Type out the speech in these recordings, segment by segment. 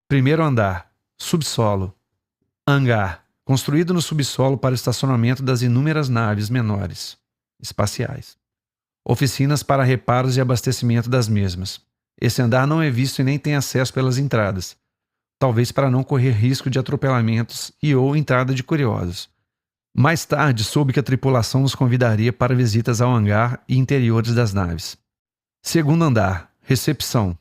Primeiro andar, subsolo. Hangar, construído no subsolo para o estacionamento das inúmeras naves menores, espaciais. Oficinas para reparos e abastecimento das mesmas. Esse andar não é visto e nem tem acesso pelas entradas, talvez para não correr risco de atropelamentos e ou entrada de curiosos. Mais tarde soube que a tripulação nos convidaria para visitas ao hangar e interiores das naves. Segundo andar, recepção.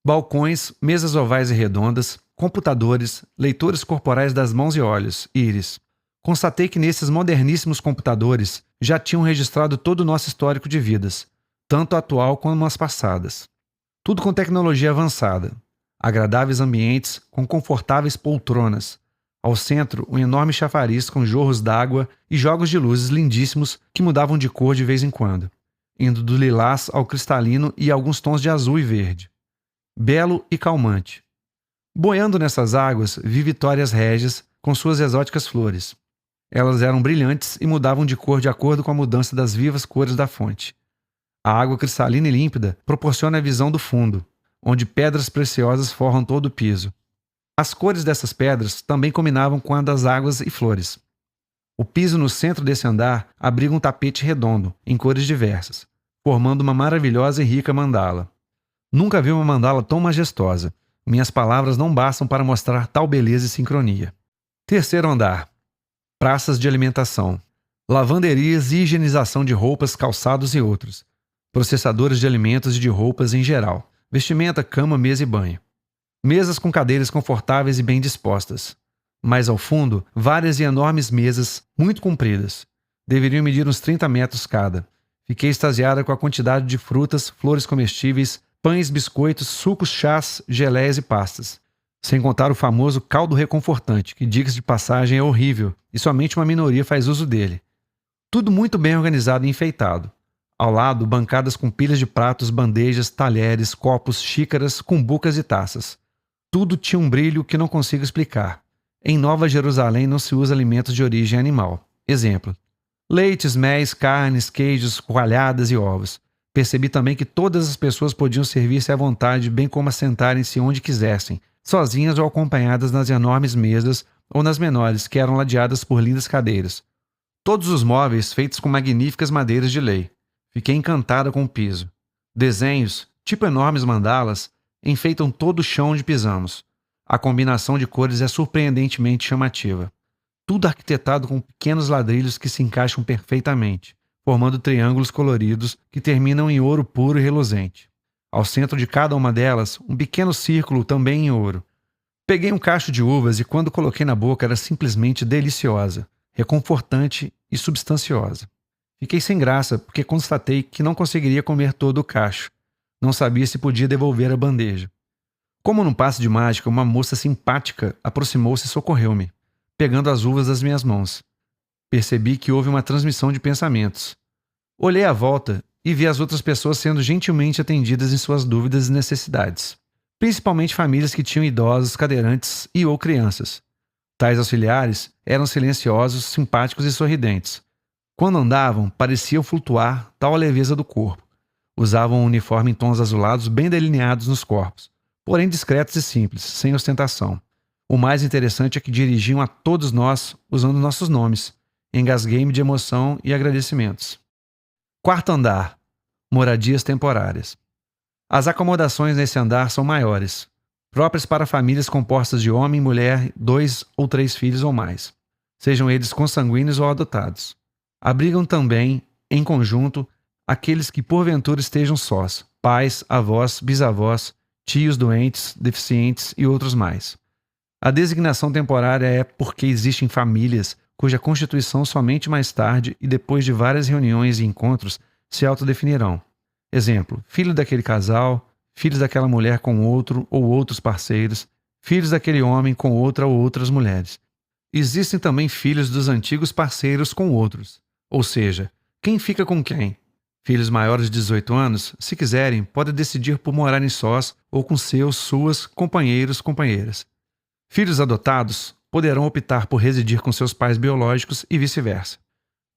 Balcões, mesas ovais e redondas, computadores, leitores corporais das mãos e olhos, íris. Constatei que nesses moderníssimos computadores já tinham registrado todo o nosso histórico de vidas, tanto a atual como as passadas. Tudo com tecnologia avançada. Agradáveis ambientes com confortáveis poltronas. Ao centro, um enorme chafariz com jorros d'água e jogos de luzes lindíssimos que mudavam de cor de vez em quando, indo do lilás ao cristalino e alguns tons de azul e verde. Belo e calmante. Boiando nessas águas, vi Vitórias régias com suas exóticas flores. Elas eram brilhantes e mudavam de cor de acordo com a mudança das vivas cores da fonte. A água cristalina e límpida proporciona a visão do fundo, onde pedras preciosas forram todo o piso. As cores dessas pedras também combinavam com a das águas e flores. O piso no centro desse andar abriga um tapete redondo, em cores diversas, formando uma maravilhosa e rica mandala. Nunca vi uma mandala tão majestosa. Minhas palavras não bastam para mostrar tal beleza e sincronia. Terceiro andar. Praças de alimentação. Lavanderias e higienização de roupas, calçados e outros. Processadores de alimentos e de roupas em geral. Vestimenta, cama, mesa e banho. Mesas com cadeiras confortáveis e bem dispostas. Mais ao fundo, várias e enormes mesas, muito compridas. Deveriam medir uns 30 metros cada. Fiquei extasiada com a quantidade de frutas, flores comestíveis, pães, biscoitos, sucos, chás, geleias e pastas. Sem contar o famoso caldo reconfortante, que, diga-se de passagem, é horrível e somente uma minoria faz uso dele. Tudo muito bem organizado e enfeitado. Ao lado, bancadas com pilhas de pratos, bandejas, talheres, copos, xícaras, cumbucas e taças. Tudo tinha um brilho que não consigo explicar. Em Nova Jerusalém não se usa alimentos de origem animal. Exemplo: leites, méis, carnes, queijos, coalhadas e ovos. Percebi também que todas as pessoas podiam servir-se à vontade, bem como assentarem-se onde quisessem, sozinhas ou acompanhadas nas enormes mesas ou nas menores, que eram ladeadas por lindas cadeiras. Todos os móveis feitos com magníficas madeiras de lei. Fiquei encantada com o piso. Desenhos, tipo enormes mandalas, enfeitam todo o chão onde pisamos. A combinação de cores é surpreendentemente chamativa. Tudo arquitetado com pequenos ladrilhos que se encaixam perfeitamente, formando triângulos coloridos que terminam em ouro puro e reluzente. Ao centro de cada uma delas, um pequeno círculo também em ouro. Peguei um cacho de uvas e quando coloquei na boca era simplesmente deliciosa, reconfortante e substanciosa. Fiquei sem graça porque constatei que não conseguiria comer todo o cacho. Não sabia se podia devolver a bandeja. Como num passe de mágica, uma moça simpática aproximou-se e socorreu-me, pegando as uvas das minhas mãos. Percebi que houve uma transmissão de pensamentos. Olhei à volta e vi as outras pessoas sendo gentilmente atendidas em suas dúvidas e necessidades, principalmente famílias que tinham idosos, cadeirantes e ou crianças. Tais auxiliares eram silenciosos, simpáticos e sorridentes. Quando andavam, pareciam flutuar, tal a leveza do corpo. Usavam um uniforme em tons azulados bem delineados nos corpos, porém discretos e simples, sem ostentação. O mais interessante é que dirigiam a todos nós usando nossos nomes. Engasguei-me de emoção e agradecimentos. Quarto andar. Moradias temporárias. As acomodações nesse andar são maiores, próprias para famílias compostas de homem, mulher, 2 ou 3 filhos ou mais, sejam eles consanguíneos ou adotados. Abrigam também, em conjunto, aqueles que porventura estejam sós, pais, avós, bisavós, tios doentes, deficientes e outros mais. A designação temporária é porque existem famílias cuja constituição somente mais tarde e depois de várias reuniões e encontros se autodefinirão. Exemplo: filho daquele casal, filhos daquela mulher com outro ou outros parceiros, filhos daquele homem com outra ou outras mulheres. Existem também filhos dos antigos parceiros com outros, ou seja, quem fica com quem. Filhos maiores de 18 anos, se quiserem, podem decidir por morarem sós ou com suas companheiros, companheiras. Filhos adotados poderão optar por residir com seus pais biológicos e vice-versa.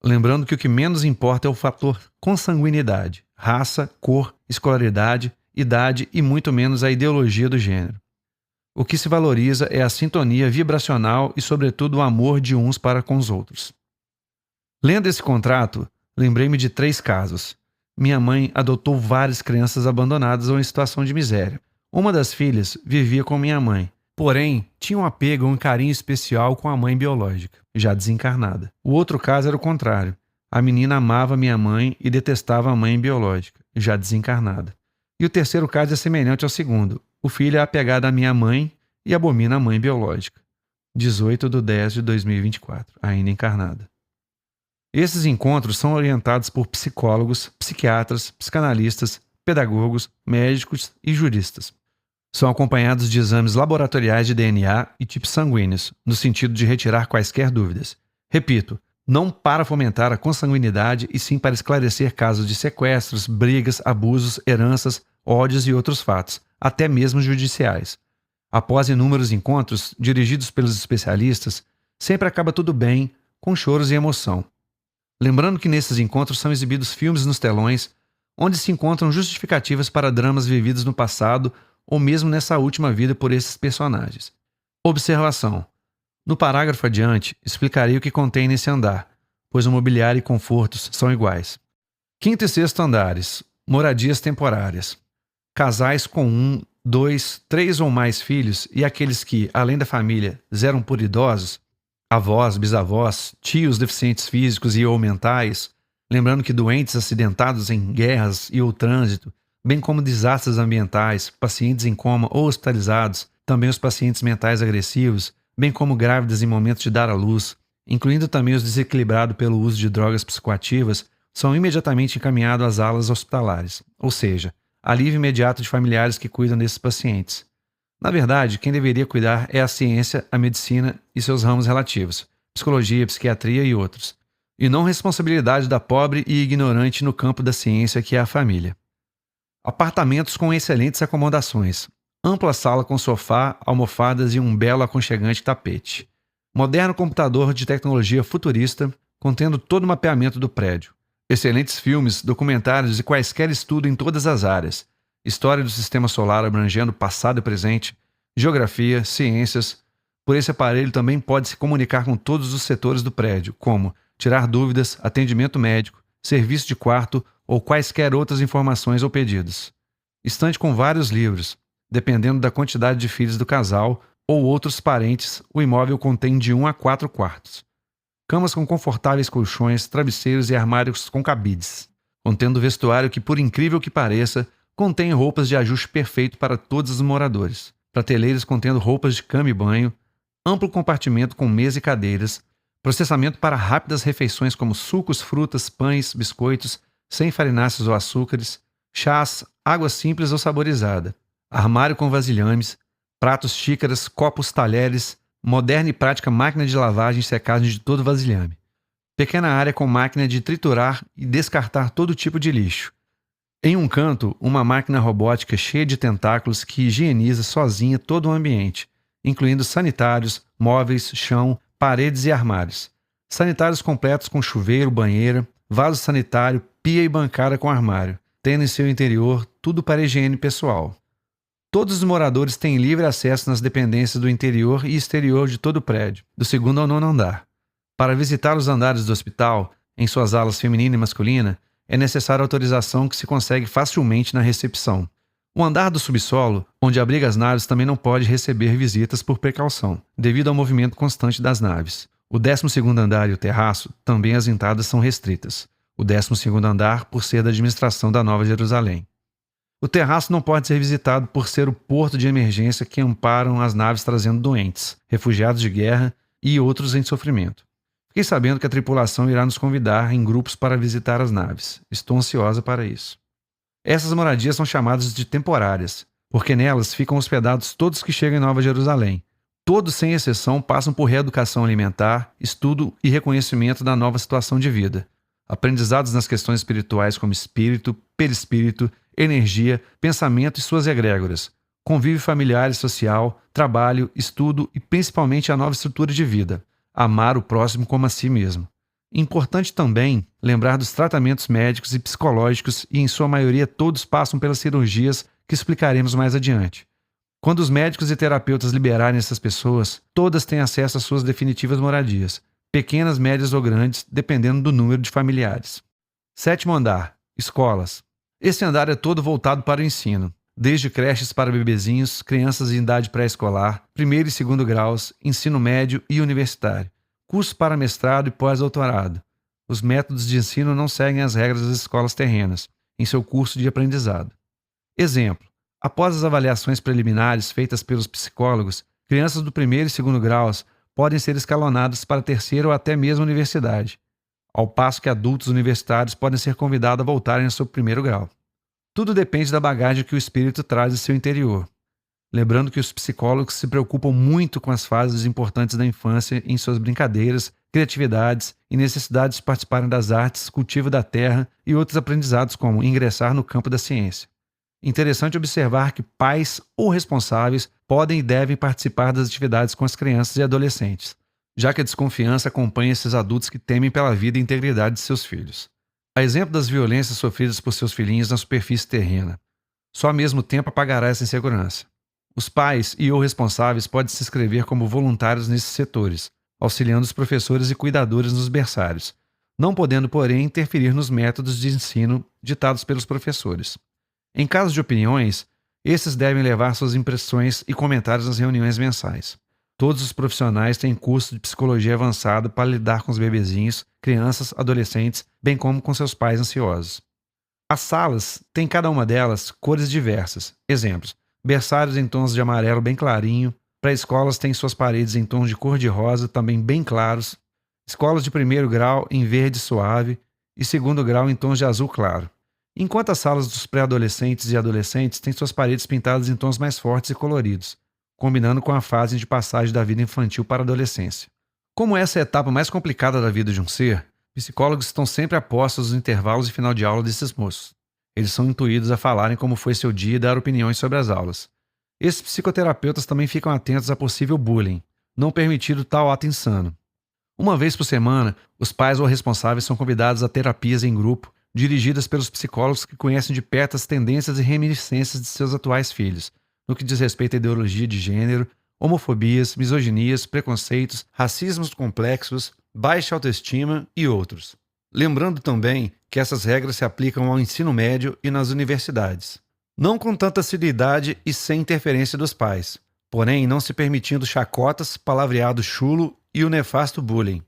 Lembrando que o que menos importa é o fator consanguinidade, raça, cor, escolaridade, idade e muito menos a ideologia do gênero. O que se valoriza é a sintonia vibracional e, sobretudo, o amor de uns para com os outros. Lendo esse contrato, lembrei-me de 3 casos. Minha mãe adotou várias crianças abandonadas ou em situação de miséria. Uma das filhas vivia com minha mãe, porém tinha um apego, um carinho especial com a mãe biológica, já desencarnada. O outro caso era o contrário. A menina amava minha mãe e detestava a mãe biológica, já desencarnada. E o terceiro caso é semelhante ao segundo. O filho é apegado à minha mãe e abomina a mãe biológica. 18/10/2024, ainda encarnada. Esses encontros são orientados por psicólogos, psiquiatras, psicanalistas, pedagogos, médicos e juristas. São acompanhados de exames laboratoriais de DNA e tipos sanguíneos, no sentido de retirar quaisquer dúvidas. Repito, não para fomentar a consanguinidade e sim para esclarecer casos de sequestros, brigas, abusos, heranças, ódios e outros fatos, até mesmo judiciais. Após inúmeros encontros, dirigidos pelos especialistas, sempre acaba tudo bem, com choros e emoção. Lembrando que nesses encontros são exibidos filmes nos telões, onde se encontram justificativas para dramas vividos no passado ou mesmo nessa última vida por esses personagens. Observação. No parágrafo adiante, explicarei o que contém nesse andar, pois o mobiliário e confortos são iguais. 5º e 6º andares. Moradias temporárias. Casais com 1, 2, 3 ou mais filhos e aqueles que, além da família, zeram por idosos, avós, bisavós, tios deficientes físicos e ou mentais, lembrando que doentes acidentados em guerras e ou trânsito, bem como desastres ambientais, pacientes em coma ou hospitalizados, também os pacientes mentais agressivos, bem como grávidas em momentos de dar à luz, incluindo também os desequilibrados pelo uso de drogas psicoativas, são imediatamente encaminhados às alas hospitalares, ou seja, alívio imediato de familiares que cuidam desses pacientes. Na verdade, quem deveria cuidar é a ciência, a medicina e seus ramos relativos, psicologia, psiquiatria e outros, e não responsabilidade da pobre e ignorante no campo da ciência que é a família. Apartamentos com excelentes acomodações. Ampla sala com sofá, almofadas e um belo aconchegante tapete. Moderno computador de tecnologia futurista, contendo todo o mapeamento do prédio. Excelentes filmes, documentários e quaisquer estudo em todas as áreas. História do sistema solar abrangendo passado e presente, geografia, ciências. Por esse aparelho também pode se comunicar com todos os setores do prédio, como tirar dúvidas, atendimento médico, serviço de quarto ou quaisquer outras informações ou pedidos. Estante com vários livros. Dependendo da quantidade de filhos do casal ou outros parentes, o imóvel contém de 1 a 4 quartos. Camas com confortáveis colchões, travesseiros e armários com cabides, contendo vestuário que, por incrível que pareça, contém roupas de ajuste perfeito para todos os moradores, prateleiras contendo roupas de cama e banho, amplo compartimento com mesa e cadeiras, processamento para rápidas refeições como sucos, frutas, pães, biscoitos, sem farináceos ou açúcares, chás, água simples ou saborizada, armário com vasilhames, pratos, xícaras, copos, talheres, moderna e prática máquina de lavagem e secagem de todo vasilhame. Pequena área com máquina de triturar e descartar todo tipo de lixo. Em um canto, uma máquina robótica cheia de tentáculos que higieniza sozinha todo o ambiente, incluindo sanitários, móveis, chão, paredes e armários. Sanitários completos com chuveiro, banheira, vaso sanitário, pia e bancada com armário, tendo em seu interior tudo para higiene pessoal. Todos os moradores têm livre acesso nas dependências do interior e exterior de todo o prédio, do 2º ao 9º andar. Para visitar os andares do hospital, em suas alas feminina e masculina, é necessária autorização que se consegue facilmente na recepção. O andar do subsolo, onde abriga as naves, também não pode receber visitas por precaução, devido ao movimento constante das naves. O 12º andar e o terraço, também as entradas são restritas. O 12º andar, por ser da administração da Nova Jerusalém. O terraço não pode ser visitado por ser o porto de emergência que amparam as naves trazendo doentes, refugiados de guerra e outros em sofrimento. Fiquei sabendo que a tripulação irá nos convidar em grupos para visitar as naves. Estou ansiosa para isso. Essas moradias são chamadas de temporárias, porque nelas ficam hospedados todos que chegam em Nova Jerusalém. Todos, sem exceção, passam por reeducação alimentar, estudo e reconhecimento da nova situação de vida. Aprendizados nas questões espirituais como espírito, perispírito, energia, pensamento e suas egrégoras, convívio familiar e social, trabalho, estudo e principalmente a nova estrutura de vida, amar o próximo como a si mesmo. Importante também lembrar dos tratamentos médicos e psicológicos e, em sua maioria, todos passam pelas cirurgias que explicaremos mais adiante. Quando os médicos e terapeutas liberarem essas pessoas, todas têm acesso às suas definitivas moradias, pequenas, médias ou grandes, dependendo do número de familiares. 7º andar, escolas. Esse andar é todo voltado para o ensino, desde creches para bebezinhos, crianças em idade pré-escolar, 1º e 2º graus, ensino médio e universitário, cursos para mestrado e pós-doutorado. Os métodos de ensino não seguem as regras das escolas terrenas, em seu curso de aprendizado. Exemplo: após as avaliações preliminares feitas pelos psicólogos, crianças do 1º e 2º graus podem ser escalonadas para a 3ª ou até mesmo universidade, ao passo que adultos universitários podem ser convidados a voltarem ao seu 1º grau. Tudo depende da bagagem que o espírito traz em seu interior. Lembrando que os psicólogos se preocupam muito com as fases importantes da infância em suas brincadeiras, criatividades e necessidades de participarem das artes, cultivo da terra e outros aprendizados como ingressar no campo da ciência. Interessante observar que pais ou responsáveis podem e devem participar das atividades com as crianças e adolescentes, já que a desconfiança acompanha esses adultos que temem pela vida e integridade de seus filhos. A exemplo das violências sofridas por seus filhinhos na superfície terrena. Só ao mesmo tempo apagará essa insegurança. Os pais e ou responsáveis podem se inscrever como voluntários nesses setores, auxiliando os professores e cuidadores nos berçários, não podendo, porém, interferir nos métodos de ensino ditados pelos professores. Em caso de opiniões, esses devem levar suas impressões e comentários nas reuniões mensais. Todos os profissionais têm curso de psicologia avançado para lidar com os bebezinhos, crianças, adolescentes, bem como com seus pais ansiosos. As salas têm cada uma delas cores diversas. Exemplos: berçários em tons de amarelo bem clarinho, pré-escolas têm suas paredes em tons de cor de rosa também bem claros, escolas de 1º grau em verde suave e 2º grau em tons de azul claro. Enquanto as salas dos pré-adolescentes e adolescentes têm suas paredes pintadas em tons mais fortes e coloridos, combinando com a fase de passagem da vida infantil para a adolescência. Como essa é a etapa mais complicada da vida de um ser, psicólogos estão sempre apostos nos intervalos e final de aula desses moços. Eles são intuídos a falarem como foi seu dia e dar opiniões sobre as aulas. Esses psicoterapeutas também ficam atentos a possível bullying, não permitido tal ato insano. Uma vez por semana, os pais ou responsáveis são convidados a terapias em grupo, dirigidas pelos psicólogos que conhecem de perto as tendências e reminiscências de seus atuais filhos, no que diz respeito à ideologia de gênero, homofobias, misoginias, preconceitos, racismos complexos, baixa autoestima e outros. Lembrando também que essas regras se aplicam ao ensino médio e nas universidades. Não com tanta assiduidade e sem interferência dos pais, porém não se permitindo chacotas, palavreado chulo e o nefasto bullying.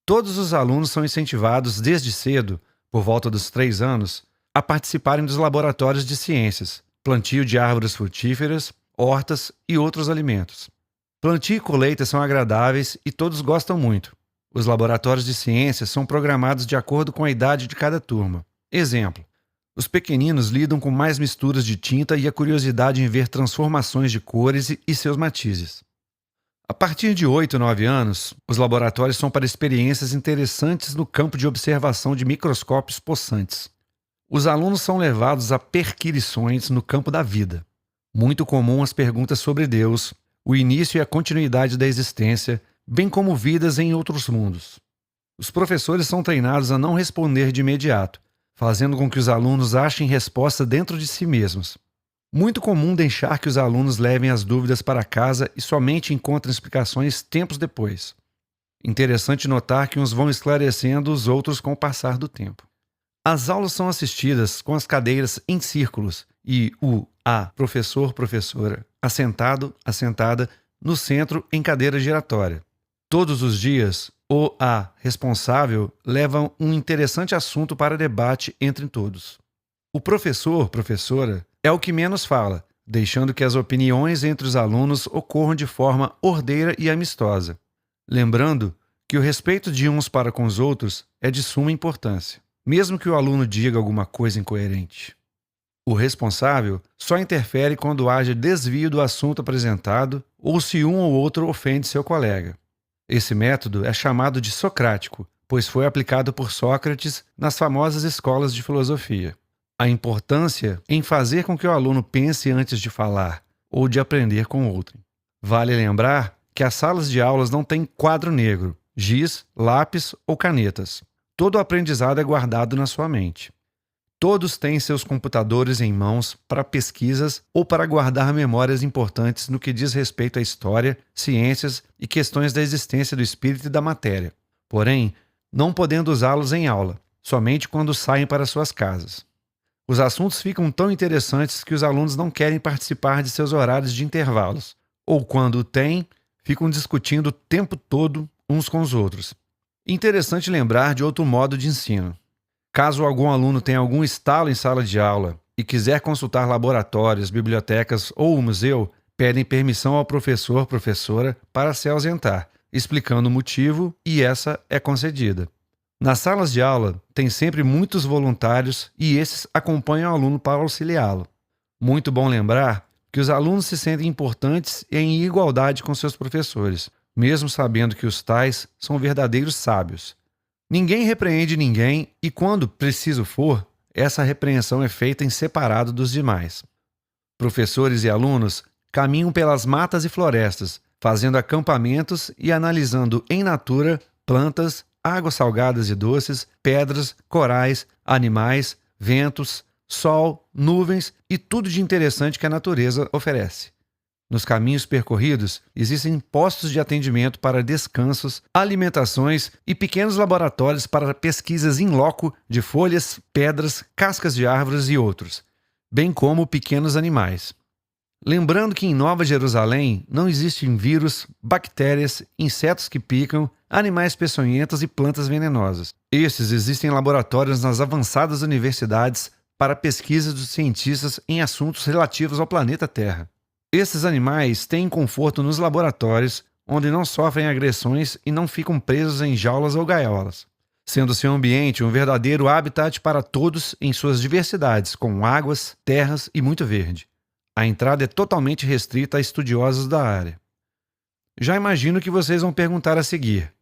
Todos os alunos são incentivados desde cedo, por volta dos 3 anos, a participarem dos laboratórios de ciências, plantio de árvores frutíferas, hortas e outros alimentos. Plantio e colheita são agradáveis e todos gostam muito. Os laboratórios de ciências são programados de acordo com a idade de cada turma. Exemplo: os pequeninos lidam com mais misturas de tinta e a curiosidade em ver transformações de cores e seus matizes. A partir de 8 ou 9 anos, os laboratórios são para experiências interessantes no campo de observação de microscópios possantes. Os alunos são levados a perquirições no campo da vida. Muito comum as perguntas sobre Deus, o início e a continuidade da existência, bem como vidas em outros mundos. Os professores são treinados a não responder de imediato, fazendo com que os alunos achem resposta dentro de si mesmos. Muito comum deixar que os alunos levem as dúvidas para casa e somente encontrem explicações tempos depois. Interessante notar que uns vão esclarecendo os outros com o passar do tempo. As aulas são assistidas com as cadeiras em círculos e a professor, professora, assentado, assentada, no centro em cadeira giratória. Todos os dias, a responsável leva um interessante assunto para debate entre todos. O professor, professora, é o que menos fala, deixando que as opiniões entre os alunos ocorram de forma ordeira e amistosa. Lembrando que o respeito de uns para com os outros é de suma importância, mesmo que o aluno diga alguma coisa incoerente. O responsável só interfere quando haja desvio do assunto apresentado ou se um ou outro ofende seu colega. Esse método é chamado de socrático, pois foi aplicado por Sócrates nas famosas escolas de filosofia. A importância em fazer com que o aluno pense antes de falar ou de aprender com outro. Vale lembrar que as salas de aulas não têm quadro negro, giz, lápis ou canetas. Todo o aprendizado é guardado na sua mente. Todos têm seus computadores em mãos para pesquisas ou para guardar memórias importantes no que diz respeito à história, ciências e questões da existência do espírito e da matéria. Porém, não podendo usá-los em aula, somente quando saem para suas casas. Os assuntos ficam tão interessantes que os alunos não querem participar de seus horários de intervalos, ou quando o têm, ficam discutindo o tempo todo uns com os outros. Interessante lembrar de outro modo de ensino. Caso algum aluno tenha algum estalo em sala de aula e quiser consultar laboratórios, bibliotecas ou o museu, pedem permissão ao professor, professora, para se ausentar, explicando o motivo, e essa é concedida. Nas salas de aula, tem sempre muitos voluntários e esses acompanham o aluno para auxiliá-lo. Muito bom lembrar que os alunos se sentem importantes e em igualdade com seus professores, mesmo sabendo que os tais são verdadeiros sábios. Ninguém repreende ninguém e, quando preciso for, essa repreensão é feita em separado dos demais. Professores e alunos caminham pelas matas e florestas, fazendo acampamentos e analisando em natura plantas, águas salgadas e doces, pedras, corais, animais, ventos, sol, nuvens e tudo de interessante que a natureza oferece. Nos caminhos percorridos, existem postos de atendimento para descansos, alimentações e pequenos laboratórios para pesquisas in loco de folhas, pedras, cascas de árvores e outros, bem como pequenos animais. Lembrando que em Nova Jerusalém não existem vírus, bactérias, insetos que picam, animais peçonhentos e plantas venenosas. Estes existem laboratórios nas avançadas universidades para pesquisa dos cientistas em assuntos relativos ao planeta Terra. Esses animais têm conforto nos laboratórios, onde não sofrem agressões e não ficam presos em jaulas ou gaiolas, sendo seu ambiente um verdadeiro habitat para todos em suas diversidades, com águas, terras e muito verde. A entrada é totalmente restrita a estudiosos da área. Já imagino que vocês vão perguntar a seguir.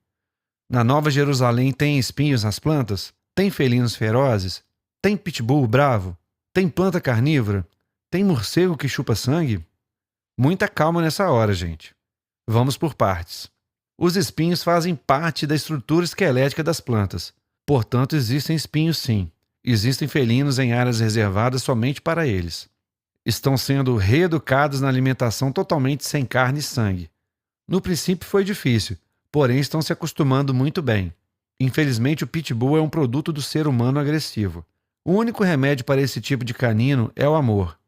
Na Nova Jerusalém tem espinhos nas plantas? Tem felinos ferozes? Tem pitbull bravo? Tem planta carnívora? Tem morcego que chupa sangue? Muita calma nessa hora, gente. Vamos por partes. Os espinhos fazem parte da estrutura esquelética das plantas. Portanto, existem espinhos sim. Existem felinos em áreas reservadas somente para eles. Estão sendo reeducados na alimentação totalmente sem carne e sangue. No princípio foi difícil, porém estão se acostumando muito bem. Infelizmente, o pitbull é um produto do ser humano agressivo. O único remédio para esse tipo de canino é o amor.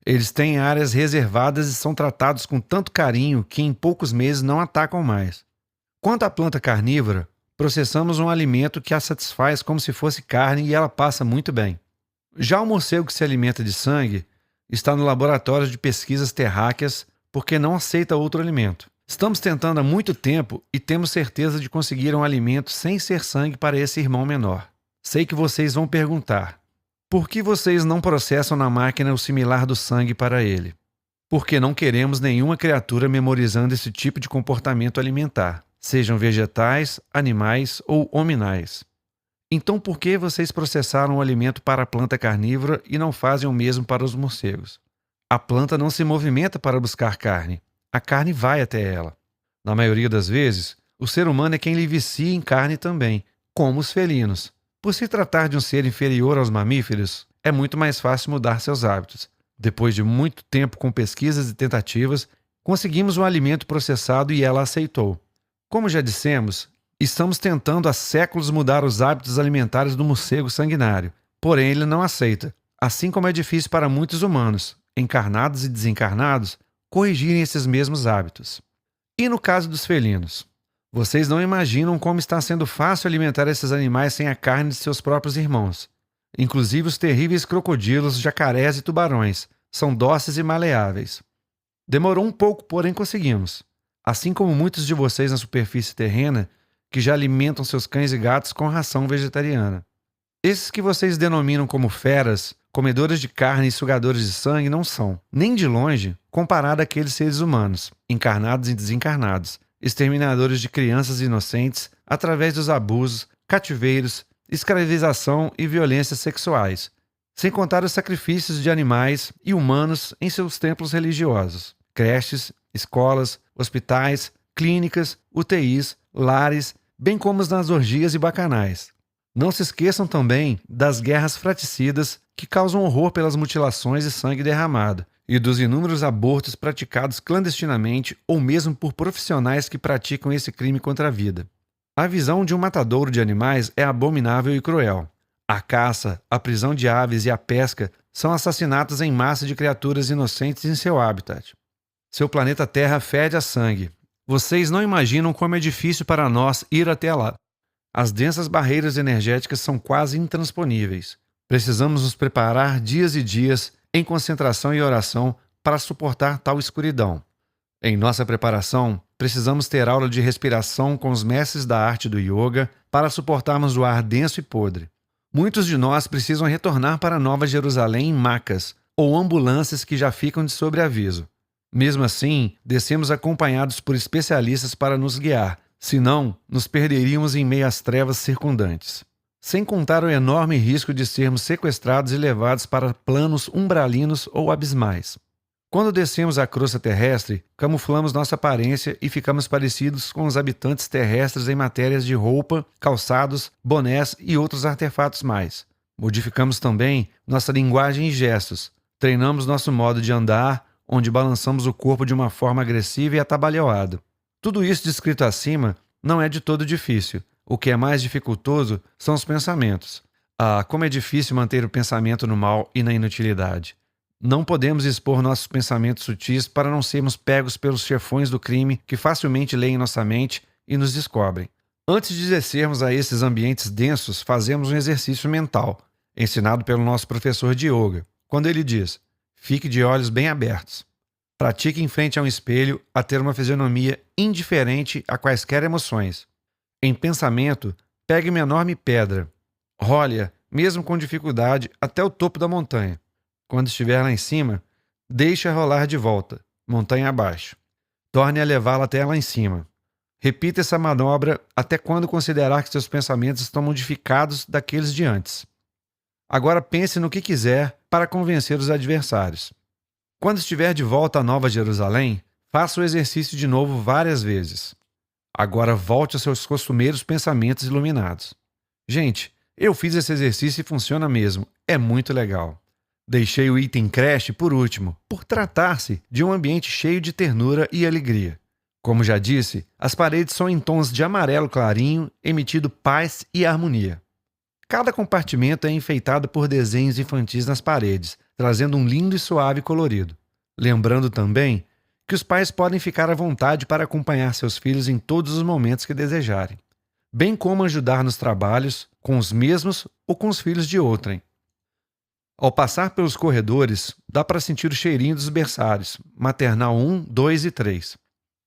Eles têm áreas reservadas e são tratados com tanto carinho que em poucos meses não atacam mais. Quanto à planta carnívora, processamos um alimento que a satisfaz como se fosse carne e ela passa muito bem. Já o morcego que se alimenta de sangue está no laboratório de pesquisas terráqueas porque não aceita outro alimento. Estamos tentando há muito tempo e temos certeza de conseguir um alimento sem ser sangue para esse irmão menor. Sei que vocês vão perguntar: por que vocês não processam na máquina o similar do sangue para ele? Porque não queremos nenhuma criatura memorizando esse tipo de comportamento alimentar, sejam vegetais, animais ou hominais. Então por que vocês processaram o alimento para a planta carnívora e não fazem o mesmo para os morcegos? A planta não se movimenta para buscar carne. A carne vai até ela. Na maioria das vezes, o ser humano é quem lhe vicia em carne também, como os felinos. Por se tratar de um ser inferior aos mamíferos, é muito mais fácil mudar seus hábitos. Depois de muito tempo com pesquisas e tentativas, conseguimos um alimento processado e ela aceitou. Como já dissemos, estamos tentando há séculos mudar os hábitos alimentares do morcego sanguinário, porém ele não aceita, assim como é difícil para muitos humanos, encarnados e desencarnados, corrigirem esses mesmos hábitos. E no caso dos felinos? Vocês não imaginam como está sendo fácil alimentar esses animais sem a carne de seus próprios irmãos. Inclusive os terríveis crocodilos, jacarés e tubarões são dóceis e maleáveis. Demorou um pouco, porém conseguimos. Assim como muitos de vocês na superfície terrena, que já alimentam seus cães e gatos com ração vegetariana. Esses que vocês denominam como feras, comedores de carne e sugadores de sangue, não são, nem de longe, comparado àqueles seres humanos, encarnados e desencarnados, exterminadores de crianças inocentes através dos abusos, cativeiros, escravização e violências sexuais, sem contar os sacrifícios de animais e humanos em seus templos religiosos, creches, escolas, hospitais, clínicas, UTIs, lares, bem como nas orgias e bacanais. Não se esqueçam também das guerras fratricidas que causam horror pelas mutilações e sangue derramado, e dos inúmeros abortos praticados clandestinamente ou mesmo por profissionais que praticam esse crime contra a vida. A visão de um matadouro de animais é abominável e cruel. A caça, a prisão de aves e a pesca são assassinatos em massa de criaturas inocentes em seu habitat. Seu planeta Terra fede a sangue. Vocês não imaginam como é difícil para nós ir até lá. As densas barreiras energéticas são quase intransponíveis. Precisamos nos preparar dias e dias em concentração e oração para suportar tal escuridão. Em nossa preparação, precisamos ter aula de respiração com os mestres da arte do yoga para suportarmos o ar denso e podre. Muitos de nós precisam retornar para Nova Jerusalém em macas ou ambulâncias que já ficam de sobreaviso. Mesmo assim, descemos acompanhados por especialistas para nos guiar, senão nos perderíamos em meio às trevas circundantes. Sem contar o enorme risco de sermos sequestrados e levados para planos umbralinos ou abismais. Quando descemos a crosta terrestre, camuflamos nossa aparência e ficamos parecidos com os habitantes terrestres em matérias de roupa, calçados, bonés e outros artefatos mais. Modificamos também nossa linguagem e gestos. Treinamos nosso modo de andar, onde balançamos o corpo de uma forma agressiva e atabalhoado. Tudo isso descrito acima não é de todo difícil. O que é mais dificultoso são os pensamentos. Como é difícil manter o pensamento no mal e na inutilidade. Não podemos expor nossos pensamentos sutis para não sermos pegos pelos chefões do crime que facilmente leem nossa mente e nos descobrem. Antes de descermos a esses ambientes densos, fazemos um exercício mental, ensinado pelo nosso professor de yoga, quando ele diz: fique de olhos bem abertos. Pratique em frente a um espelho a ter uma fisionomia indiferente a quaisquer emoções. Em pensamento, pegue uma enorme pedra. Role-a, mesmo com dificuldade, até o topo da montanha. Quando estiver lá em cima, deixe-a rolar de volta, montanha abaixo. Torne a levá-la até lá em cima. Repita essa manobra até quando considerar que seus pensamentos estão modificados daqueles de antes. Agora pense no que quiser para convencer os adversários. Quando estiver de volta a Nova Jerusalém, faça o exercício de novo várias vezes. Agora volte aos seus costumeiros pensamentos iluminados. Gente, eu fiz esse exercício e funciona mesmo. É muito legal. Deixei o item creche por último, por tratar-se de um ambiente cheio de ternura e alegria. Como já disse, as paredes são em tons de amarelo clarinho, emitindo paz e harmonia. Cada compartimento é enfeitado por desenhos infantis nas paredes, trazendo um lindo e suave colorido. Lembrando também que os pais podem ficar à vontade para acompanhar seus filhos em todos os momentos que desejarem, bem como ajudar nos trabalhos com os mesmos ou com os filhos de outrem. Ao passar pelos corredores, dá para sentir o cheirinho dos berçários, maternal 1, 2 e 3.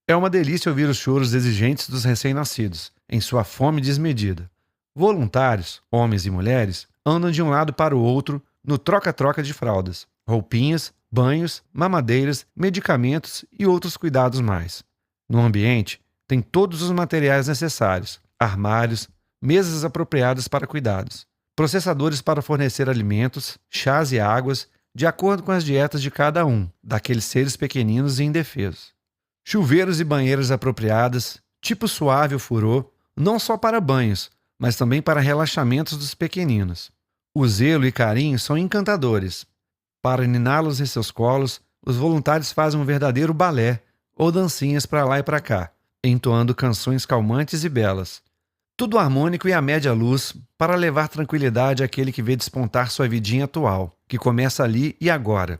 É uma delícia ouvir os choros exigentes dos recém-nascidos, em sua fome desmedida. Voluntários, homens e mulheres, andam de um lado para o outro no troca-troca de fraldas, roupinhas, banhos, mamadeiras, medicamentos e outros cuidados mais. No ambiente, tem todos os materiais necessários, armários, mesas apropriadas para cuidados, processadores para fornecer alimentos, chás e águas, de acordo com as dietas de cada um, daqueles seres pequeninos e indefesos. Chuveiros e banheiras apropriadas, tipo suave ou furô, não só para banhos, mas também para relaxamentos dos pequeninos. O zelo e carinho são encantadores. Para niná-los em seus colos, os voluntários fazem um verdadeiro balé ou dancinhas para lá e para cá, entoando canções calmantes e belas. Tudo harmônico e à média luz para levar tranquilidade àquele que vê despontar sua vidinha atual, que começa ali e agora.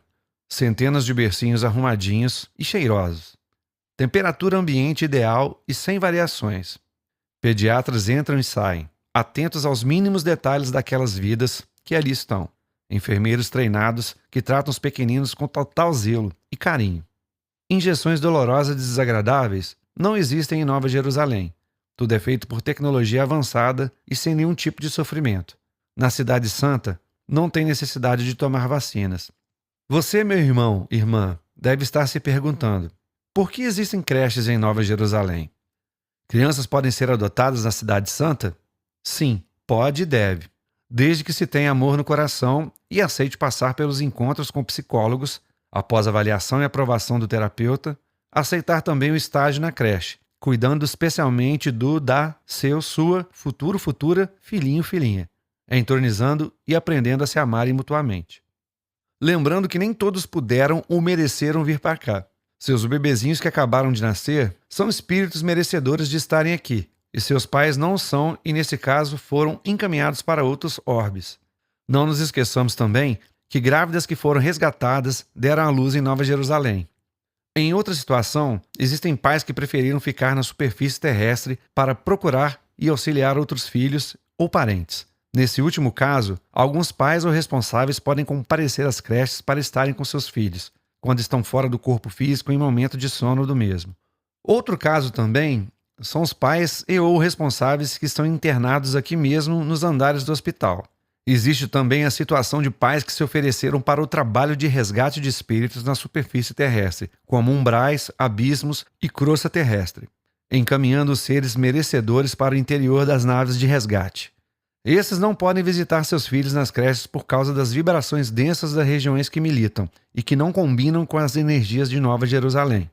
Centenas de bercinhos arrumadinhos e cheirosos. Temperatura ambiente ideal e sem variações. Pediatras entram e saem, atentos aos mínimos detalhes daquelas vidas que ali estão. Enfermeiros treinados que tratam os pequeninos com total zelo e carinho. Injeções dolorosas e desagradáveis não existem em Nova Jerusalém. Tudo é feito por tecnologia avançada e sem nenhum tipo de sofrimento. Na Cidade Santa, não tem necessidade de tomar vacinas. Você, meu irmão, irmã, deve estar se perguntando: por que existem creches em Nova Jerusalém? Crianças podem ser adotadas na Cidade Santa? Sim, pode e deve, desde que se tenha amor no coração e aceite passar pelos encontros com psicólogos, após avaliação e aprovação do terapeuta, aceitar também o estágio na creche, cuidando especialmente sua, futura, filhinho, filhinha. entronizando e aprendendo a se amarem mutuamente. Lembrando que nem todos puderam ou mereceram vir para cá. Seus bebezinhos que acabaram de nascer são espíritos merecedores de estarem aqui, e seus pais não são e, nesse caso, foram encaminhados para outros orbes. Não nos esqueçamos também que grávidas que foram resgatadas deram à luz em Nova Jerusalém. Em outra situação, existem pais que preferiram ficar na superfície terrestre para procurar e auxiliar outros filhos ou parentes. Nesse último caso, alguns pais ou responsáveis podem comparecer às creches para estarem com seus filhos, quando estão fora do corpo físico em momento de sono do mesmo. Outro caso também são os pais e ou responsáveis que estão internados aqui mesmo nos andares do hospital. Existe também a situação de pais que se ofereceram para o trabalho de resgate de espíritos na superfície terrestre, como umbrais, abismos e crosta terrestre, encaminhando os seres merecedores para o interior das naves de resgate. Esses não podem visitar seus filhos nas creches por causa das vibrações densas das regiões que militam e que não combinam com as energias de Nova Jerusalém.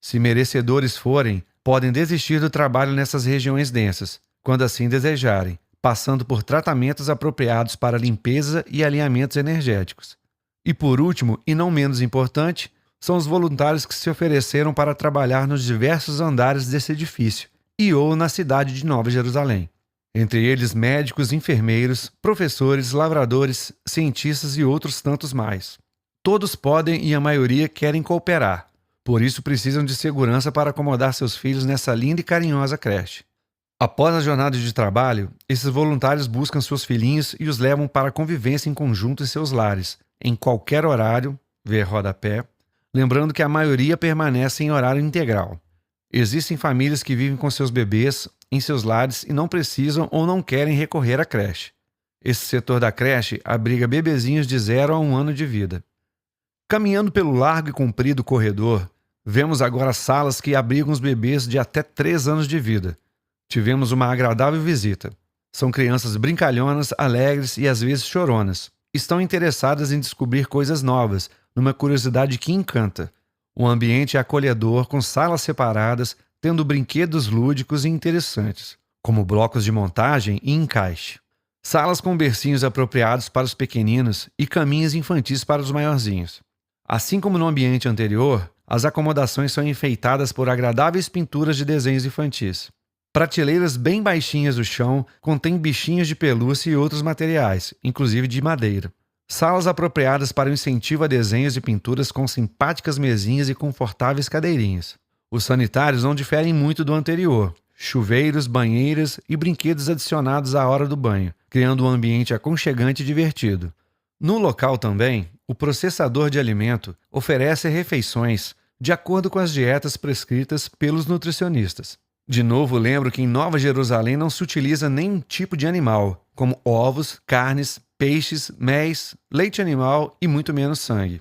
Se merecedores forem, podem desistir do trabalho nessas regiões densas, quando assim desejarem, passando por tratamentos apropriados para limpeza e alinhamentos energéticos. E por último, e não menos importante, são os voluntários que se ofereceram para trabalhar nos diversos andares desse edifício e ou na cidade de Nova Jerusalém. Entre eles médicos, enfermeiros, professores, lavradores, cientistas e outros tantos mais. Todos podem e a maioria querem cooperar, por isso precisam de segurança para acomodar seus filhos nessa linda e carinhosa creche. Após a jornada de trabalho, esses voluntários buscam seus filhinhos e os levam para a convivência em conjunto em seus lares, em qualquer horário, ver rodapé, lembrando que a maioria permanece em horário integral. Existem famílias que vivem com seus bebês em seus lares e não precisam ou não querem recorrer à creche. Esse setor da creche abriga bebezinhos de 0 a 1 ano de vida. Caminhando pelo largo e comprido corredor, vemos agora salas que abrigam os bebês de até 3 anos de vida. Tivemos uma agradável visita. São crianças brincalhonas, alegres e às vezes choronas. Estão interessadas em descobrir coisas novas, numa curiosidade que encanta. O ambiente é acolhedor, com salas separadas, tendo brinquedos lúdicos e interessantes, como blocos de montagem e encaixe. Salas com bercinhos apropriados para os pequeninos e caminhos infantis para os maiorzinhos. Assim como no ambiente anterior, as acomodações são enfeitadas por agradáveis pinturas de desenhos infantis. Prateleiras bem baixinhas do chão contêm bichinhos de pelúcia e outros materiais, inclusive de madeira. Salas apropriadas para o incentivo a desenhos e pinturas com simpáticas mesinhas e confortáveis cadeirinhas. Os sanitários não diferem muito do anterior. Chuveiros, banheiras e brinquedos adicionados à hora do banho, criando um ambiente aconchegante e divertido. No local também, o processador de alimento oferece refeições de acordo com as dietas prescritas pelos nutricionistas. De novo, lembro que em Nova Jerusalém não se utiliza nenhum tipo de animal, como ovos, carnes, peixes, méis, leite animal e muito menos sangue.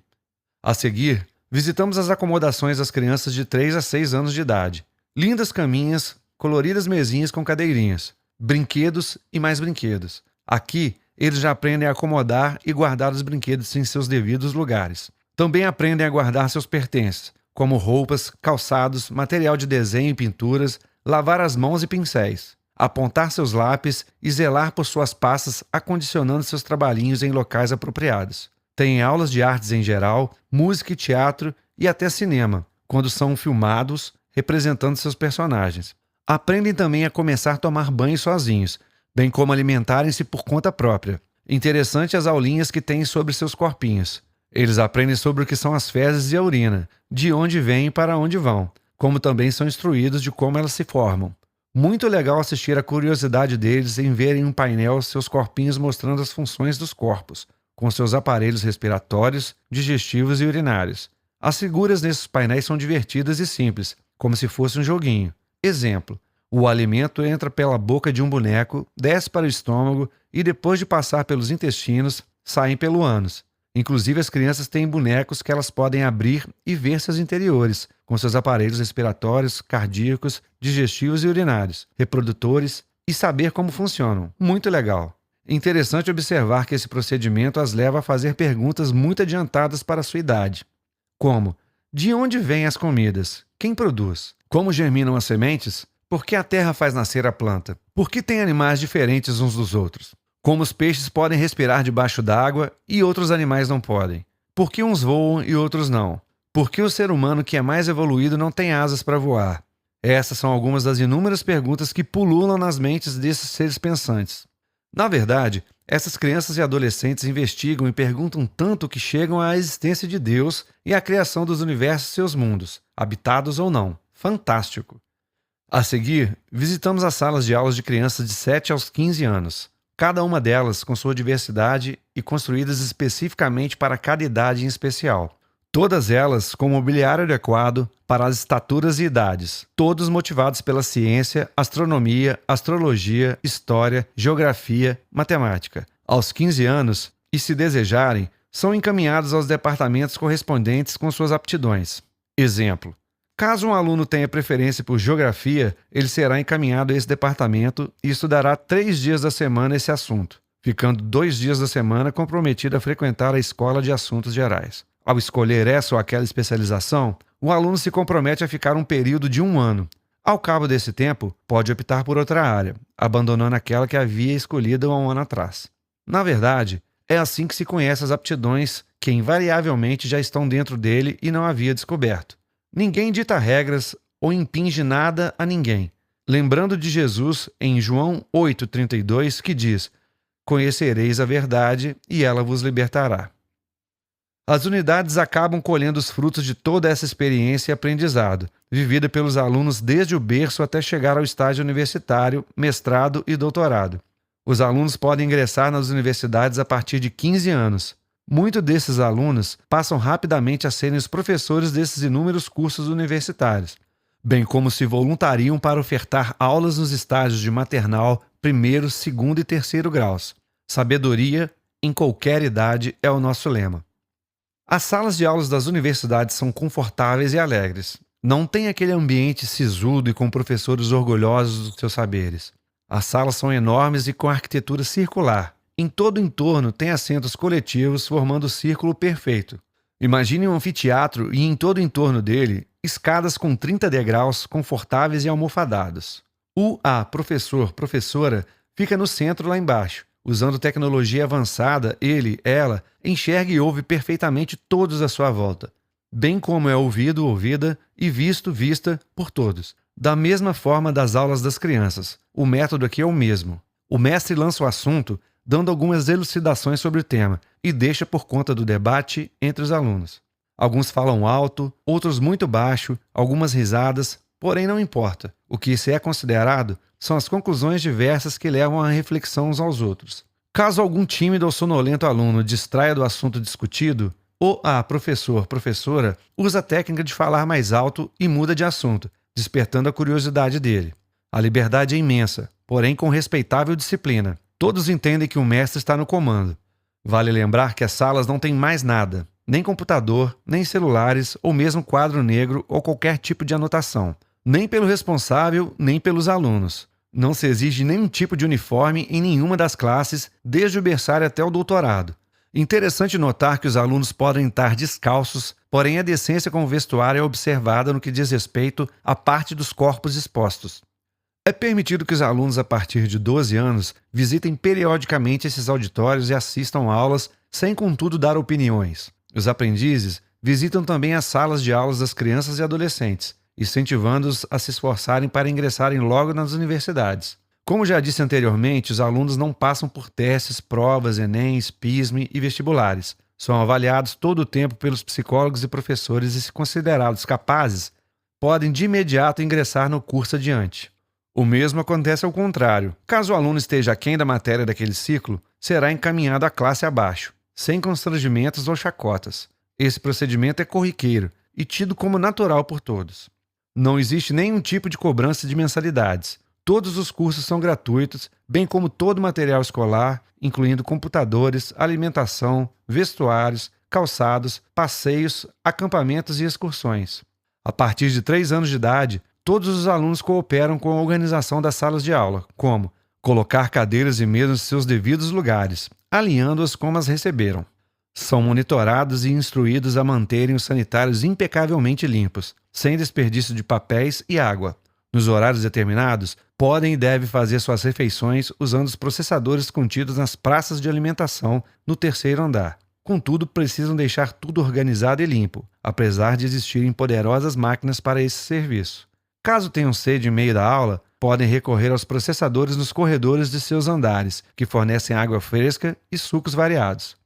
A seguir, visitamos as acomodações das crianças de 3 a 6 anos de idade. Lindas caminhas, coloridas mesinhas com cadeirinhas, brinquedos e mais brinquedos. Aqui, eles já aprendem a acomodar e guardar os brinquedos em seus devidos lugares. Também aprendem a guardar seus pertences, como roupas, calçados, material de desenho e pinturas, lavar as mãos e pincéis, apontar seus lápis e zelar por suas pastas, acondicionando seus trabalhinhos em locais apropriados. Tem aulas de artes em geral, música e teatro e até cinema, quando são filmados, representando seus personagens. Aprendem também a começar a tomar banho sozinhos, bem como alimentarem-se por conta própria. Interessante as aulinhas que têm sobre seus corpinhos. Eles aprendem sobre o que são as fezes e a urina, de onde vêm e para onde vão, como também são instruídos de como elas se formam. Muito legal assistir a curiosidade deles em verem um painel seus corpinhos mostrando as funções dos corpos, com seus aparelhos respiratórios, digestivos e urinários. As figuras nesses painéis são divertidas e simples, como se fosse um joguinho. Exemplo: o alimento entra pela boca de um boneco, desce para o estômago e depois de passar pelos intestinos, saem pelo ânus. Inclusive as crianças têm bonecos que elas podem abrir e ver seus interiores, com seus aparelhos respiratórios, cardíacos, digestivos e urinários, reprodutores e saber como funcionam. Muito legal. Interessante observar que esse procedimento as leva a fazer perguntas muito adiantadas para a sua idade, como: de onde vêm as comidas? Quem produz? Como germinam as sementes? Por que a terra faz nascer a planta? Por que tem animais diferentes uns dos outros? Como os peixes podem respirar debaixo d'água e outros animais não podem? Por que uns voam e outros não? Por que o ser humano que é mais evoluído não tem asas para voar? Essas são algumas das inúmeras perguntas que pululam nas mentes desses seres pensantes. Na verdade, essas crianças e adolescentes investigam e perguntam tanto que chegam à existência de Deus e à criação dos universos e seus mundos, habitados ou não. Fantástico! A seguir, visitamos as salas de aulas de crianças de 7 aos 15 anos, cada uma delas com sua diversidade e construídas especificamente para cada idade em especial. Todas elas com mobiliário adequado para as estaturas e idades, todos motivados pela ciência, astronomia, astrologia, história, geografia, matemática. Aos 15 anos, e se desejarem, são encaminhados aos departamentos correspondentes com suas aptidões. Exemplo: caso um aluno tenha preferência por geografia, ele será encaminhado a esse departamento e estudará 3 dias da semana esse assunto, ficando 2 dias da semana comprometido a frequentar a escola de assuntos gerais. Ao escolher essa ou aquela especialização, o aluno se compromete a ficar um período de 1 ano. Ao cabo desse tempo, pode optar por outra área, abandonando aquela que havia escolhido há 1 ano atrás. Na verdade, é assim que se conhece as aptidões que invariavelmente já estão dentro dele e não havia descoberto. Ninguém dita regras ou impinge nada a ninguém. Lembrando de Jesus em João 8,32, que diz: "Conhecereis a verdade e ela vos libertará." As unidades acabam colhendo os frutos de toda essa experiência e aprendizado, vivida pelos alunos desde o berço até chegar ao estágio universitário, mestrado e doutorado. Os alunos podem ingressar nas universidades a partir de 15 anos. Muitos desses alunos passam rapidamente a serem os professores desses inúmeros cursos universitários, bem como se voluntariam para ofertar aulas nos estágios de maternal, primeiro, segundo e terceiro graus. Sabedoria, em qualquer idade, é o nosso lema. As salas de aulas das universidades são confortáveis e alegres. Não tem aquele ambiente sisudo e com professores orgulhosos dos seus saberes. As salas são enormes e com arquitetura circular. Em todo o entorno tem assentos coletivos formando o círculo perfeito. Imagine um anfiteatro e em todo o entorno dele, escadas com 30 degraus confortáveis e almofadados. Professor, professora, fica no centro lá embaixo. Usando tecnologia avançada, ela, enxerga e ouve perfeitamente todos à sua volta, bem como é ouvido, ouvida e visto, vista por todos. Da mesma forma das aulas das crianças, o método aqui é o mesmo. O mestre lança o assunto, dando algumas elucidações sobre o tema, e deixa por conta do debate entre os alunos. Alguns falam alto, outros muito baixo, algumas risadas, porém não importa. O que se é considerado são as conclusões diversas que levam à reflexão uns aos outros. Caso algum tímido ou sonolento aluno distraia do assunto discutido, professor, professora, usa a técnica de falar mais alto e muda de assunto, despertando a curiosidade dele. A liberdade é imensa, porém com respeitável disciplina. Todos entendem que o mestre está no comando. Vale lembrar que as salas não têm mais nada, nem computador, nem celulares ou mesmo quadro negro ou qualquer tipo de anotação, nem pelo responsável, nem pelos alunos. Não se exige nenhum tipo de uniforme em nenhuma das classes, desde o berçário até o doutorado. Interessante notar que os alunos podem estar descalços, porém a decência com o vestuário é observada no que diz respeito à parte dos corpos expostos. É permitido que os alunos a partir de 12 anos visitem periodicamente esses auditórios e assistam aulas, sem contudo dar opiniões. Os aprendizes visitam também as salas de aulas das crianças e adolescentes, incentivando-os a se esforçarem para ingressarem logo nas universidades. Como já disse anteriormente, os alunos não passam por testes, provas, Enems, PISME e vestibulares. São avaliados todo o tempo pelos psicólogos e professores e, se considerados capazes, podem de imediato ingressar no curso adiante. O mesmo acontece ao contrário. Caso o aluno esteja aquém da matéria daquele ciclo, será encaminhado à classe abaixo, sem constrangimentos ou chacotas. Esse procedimento é corriqueiro e tido como natural por todos. Não existe nenhum tipo de cobrança de mensalidades. Todos os cursos são gratuitos, bem como todo o material escolar, incluindo computadores, alimentação, vestuários, calçados, passeios, acampamentos e excursões. A partir de 3 anos de idade, todos os alunos cooperam com a organização das salas de aula, como colocar cadeiras e mesas em seus devidos lugares, alinhando-as como as receberam. São monitorados e instruídos a manterem os sanitários impecavelmente limpos, sem desperdício de papéis e água. nos horários determinados, podem e devem fazer suas refeições usando os processadores contidos nas praças de alimentação no terceiro andar. Contudo, precisam deixar tudo organizado e limpo, apesar de existirem poderosas máquinas para esse serviço. Caso tenham sede em meio da aula, podem recorrer aos processadores nos corredores de seus andares, que fornecem água fresca e sucos variados.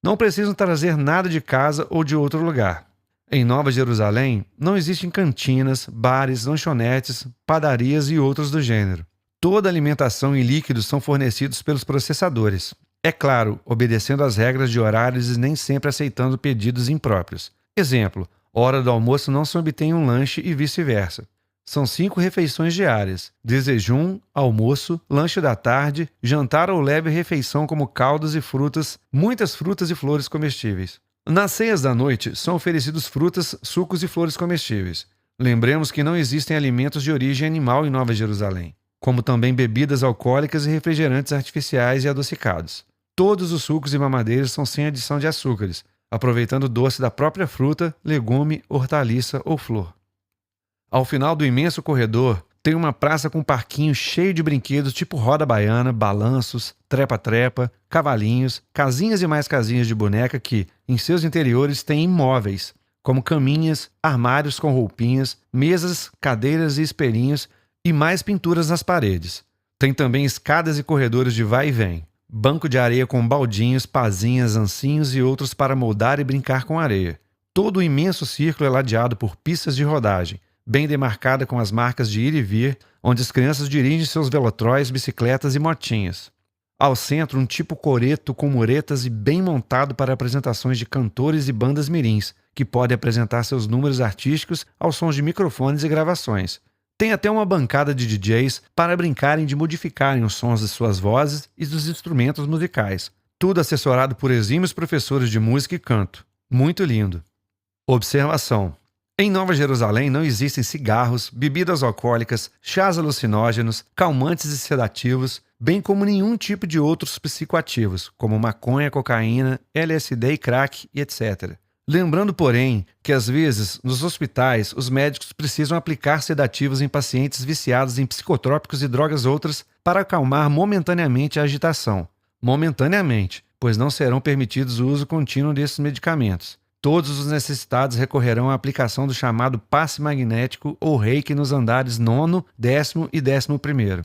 Não precisam trazer nada de casa ou de outro lugar. Em Nova Jerusalém, não existem cantinas, bares, lanchonetes, padarias e outros do gênero. Toda alimentação e líquidos são fornecidos pelos processadores. É claro, obedecendo às regras de horários e nem sempre aceitando pedidos impróprios. Exemplo, hora do almoço não se obtém um lanche e vice-versa. São 5 refeições diárias: desjejum, almoço, lanche da tarde, jantar ou leve refeição como caldos e frutas, muitas frutas e flores comestíveis. Nas ceias da noite são oferecidos frutas, sucos e flores comestíveis. Lembremos que não existem alimentos de origem animal em Nova Jerusalém, como também bebidas alcoólicas e refrigerantes artificiais e adocicados. Todos os sucos e mamadeiros são sem adição de açúcares, aproveitando o doce da própria fruta, legume, hortaliça ou flor. Ao final do imenso corredor, tem uma praça com um parquinho cheio de brinquedos tipo roda baiana, balanços, trepa-trepa, cavalinhos, casinhas e mais casinhas de boneca que, em seus interiores, têm imóveis, como caminhas, armários com roupinhas, mesas, cadeiras e espelhinhos e mais pinturas nas paredes. Tem também escadas e corredores de vai e vem, banco de areia com baldinhos, pazinhas, ancinhos e outros para moldar e brincar com areia. Todo o imenso círculo é ladeado por pistas de rodagem, bem demarcada com as marcas de ir e vir, onde as crianças dirigem seus velotróis, bicicletas e motinhas. Ao centro, um tipo coreto com muretas e bem montado para apresentações de cantores e bandas mirins, que podem apresentar seus números artísticos aos sons de microfones e gravações. Tem até uma bancada de DJs para brincarem de modificarem os sons de suas vozes e dos instrumentos musicais. Tudo assessorado por exímios professores de música e canto. Muito lindo. Observação: em Nova Jerusalém não existem cigarros, bebidas alcoólicas, chás alucinógenos, calmantes e sedativos, bem como nenhum tipo de outros psicoativos, como maconha, cocaína, LSD e crack, e etc. Lembrando, porém, que às vezes, nos hospitais, os médicos precisam aplicar sedativos em pacientes viciados em psicotrópicos e drogas outras para acalmar momentaneamente a agitação. Momentaneamente, pois não serão permitidos o uso contínuo desses medicamentos. Todos os necessitados recorrerão à aplicação do chamado passe magnético ou reiki nos andares 9º, 10º e 11º.